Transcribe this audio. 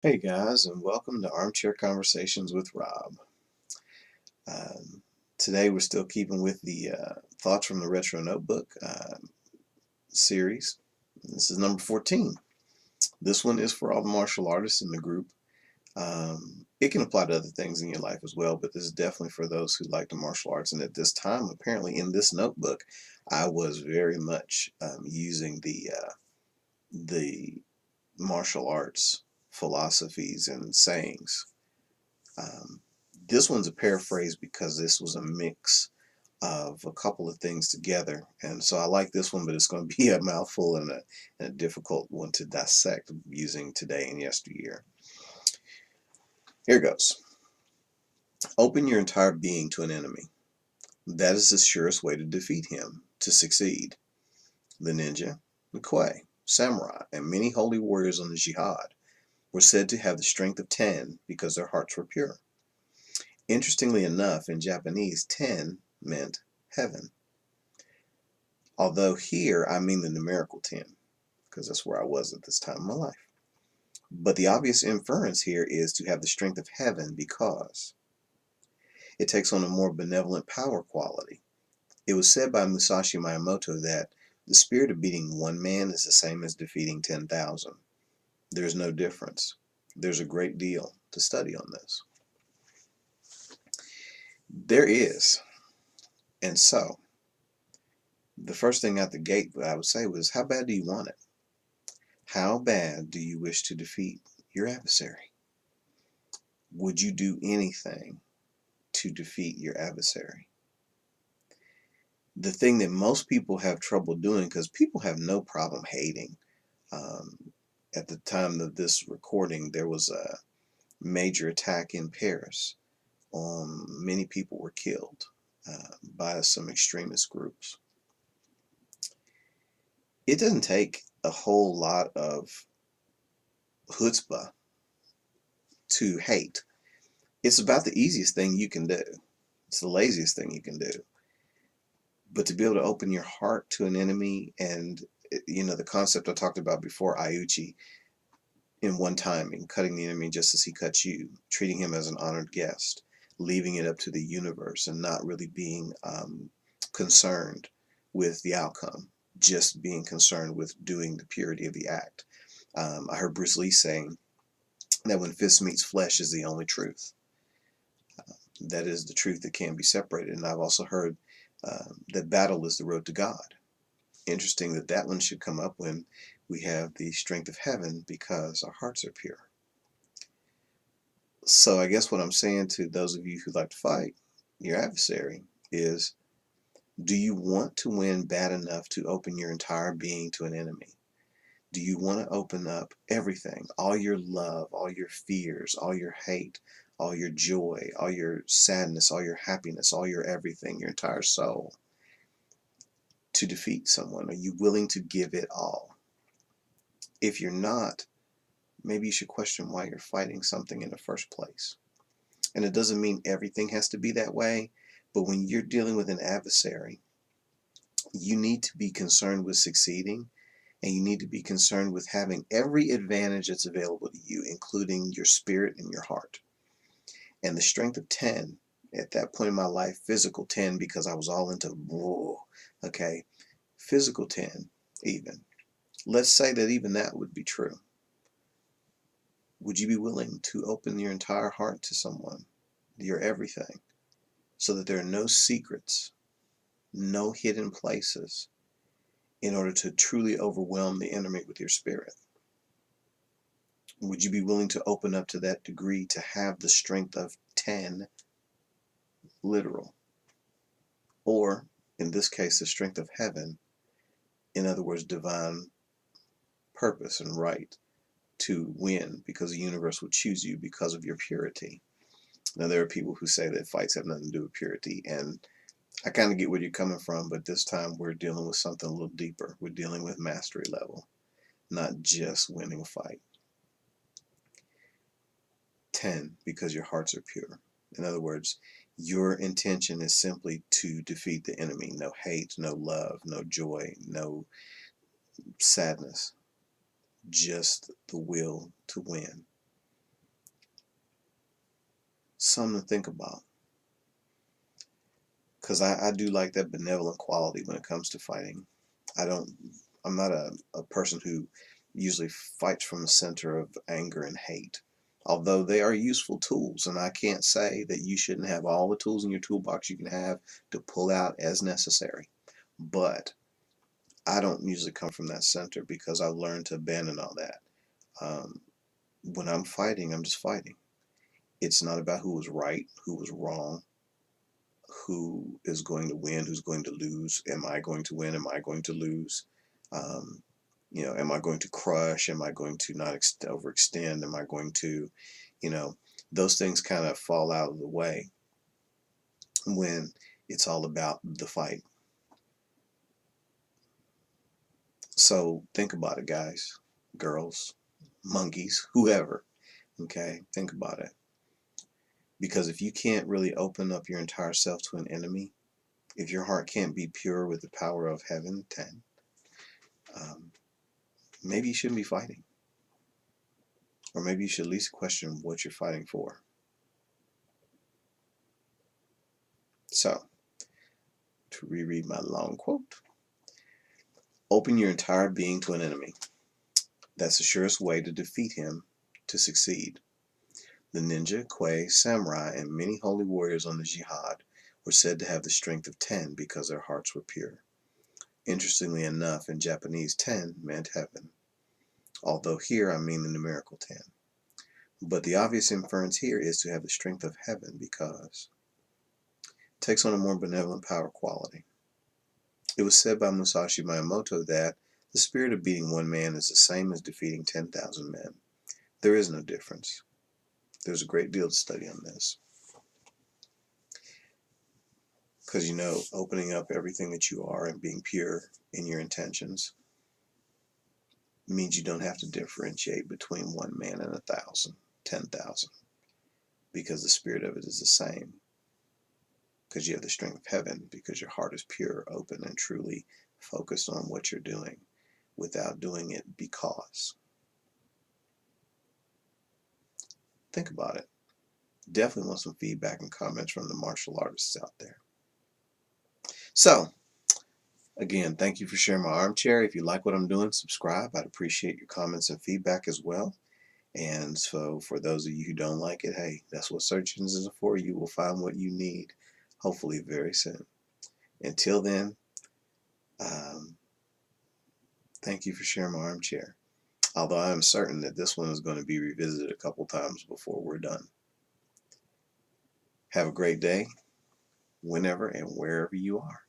Hey guys, and welcome to Armchair Conversations with Rob. Today we're still keeping with the Thoughts from the Retro Notebook series. This is number 14. This one is for all the martial artists in the group. It can apply to other things in your life as well, but this is definitely for those who like the martial arts. And at this time, apparently in this notebook, I was very much using the martial arts philosophies and sayings. Um, this one's a paraphrase because this was a mix of a couple of things together. And so I like this one, but it's going to be a mouthful and a difficult one to dissect using today and yesteryear. Here goes. Open your entire being to an enemy. That is the surest way to defeat him, to succeed. The ninja, the Kwai, samurai, and many holy warriors on the jihad were said to have the strength of 10 because their hearts were pure. Interestingly enough, in Japanese, 10 meant heaven. Although here I mean the numerical 10, because that's where I was at this time in my life. But the obvious inference here is to have the strength of heaven because it takes on a more benevolent power quality. It was said by Musashi Miyamoto that the spirit of beating one man is the same as defeating 10,000. There's no difference. There's a great deal to study on this. There is. And so, the first thing out the gate I would say was, how bad do you want it? How bad do you wish to defeat your adversary? Would you do anything to defeat your adversary? The thing that most people have trouble doing, because people have no problem hating. At the time of this recording, there was a major attack in Paris. Many people were killed by some extremist groups. It doesn't take a whole lot of chutzpah to hate. It's about the easiest thing you can do. It's the laziest thing you can do. But to be able to open your heart to an enemy, and the concept I talked about before, Iuchi, in one timing, cutting the enemy just as he cuts you, treating him as an honored guest, leaving it up to the universe and not really being concerned with the outcome, just being concerned with doing the purity of the act. I heard Bruce Lee saying that when fist meets flesh is the only truth. That is the truth that can be separated. And I've also heard that battle is the road to God. Interesting that that one should come up when we have the strength of heaven because our hearts are pure. So I guess what I'm saying to those of you who like to fight your adversary is, do you want to win bad enough to open your entire being to an enemy? Do you want to open up everything, all your love, all your fears, all your hate, all your joy, all your sadness, all your happiness, all your everything, your entire soul, to defeat someone? Are you willing to give it all? If you're not, maybe you should question why you're fighting something in the first place. And it doesn't mean everything has to be that way, but when you're dealing with an adversary, you need to be concerned with succeeding, and you need to be concerned with having every advantage that's available to you, including your spirit and your heart. And the strength of 10, at that point in my life, physical 10, because I was all into, whoa, okay, physical 10 even. Let's say that even that would be true. Would you be willing to open your entire heart to someone, your everything, so that there are no secrets, no hidden places, in order to truly overwhelm the enemy with your spirit? Would you be willing to open up to that degree to have the strength of 10 literal? Or, in this case, the strength of heaven, in other words, divine purpose and right to win because the universe will choose you because of your purity. Now, there are people who say that fights have nothing to do with purity, and I kind of get where you're coming from, but this time we're dealing with something a little deeper. We're dealing with mastery level, not just winning a fight. 10, because your hearts are pure. In other words, your intention is simply to defeat the enemy. No hate, no love, no joy, no sadness. Just the will to win. something to think about. Because I do like that benevolent quality when it comes to fighting. I'm not a person who usually fights from a center of anger and hate. Although they are useful tools, and I can't say that you shouldn't have all the tools in your toolbox you can have to pull out as necessary. But I don't usually come from that center because I've learned to abandon all that. Um, when I'm fighting, I'm just fighting. It's not about who was right, who was wrong, who is going to win, who's going to lose. Am I going to win? Am I going to lose? Um, am I going to crush? Am I going to not overextend? Am I going to, you know, those things kind of fall out of the way when it's all about the fight. So think about it, guys, girls, monkeys, whoever. Okay, think about it. Because if you can't really open up your entire self to an enemy, if your heart can't be pure with the power of heaven, 10, um, maybe you shouldn't be fighting. Or maybe you should at least question what you're fighting for. So, to reread my long quote, open your entire being to an enemy. That's the surest way to defeat him, to succeed. The ninja, Kwei, samurai, and many holy warriors on the jihad were said to have the strength of 10 because their hearts were pure. Interestingly enough, in Japanese, 10 meant heaven, although here I mean the numerical 10. But the obvious inference here is to have the strength of heaven because it takes on a more benevolent power quality. It was said by Musashi Miyamoto that the spirit of beating one man is the same as defeating 10,000 men. There is no difference. There's a great deal to study on this. Because opening up everything that you are and being pure in your intentions means you don't have to differentiate between one man and 1,000, 10,000, because the spirit of it is the same. Because you have the strength of heaven, because your heart is pure, open, and truly focused on what you're doing without doing it because. Think about it. Definitely want some feedback and comments from the martial artists out there. So, again, thank you for sharing my armchair. If you like what I'm doing, subscribe. I'd appreciate your comments and feedback as well. And so for those of you who don't like it, hey, that's what search engines are for. You will find what you need, hopefully very soon. Until then, thank you for sharing my armchair. Although I am certain that this one is going to be revisited a couple times before we're done. Have a great day, whenever and wherever you are.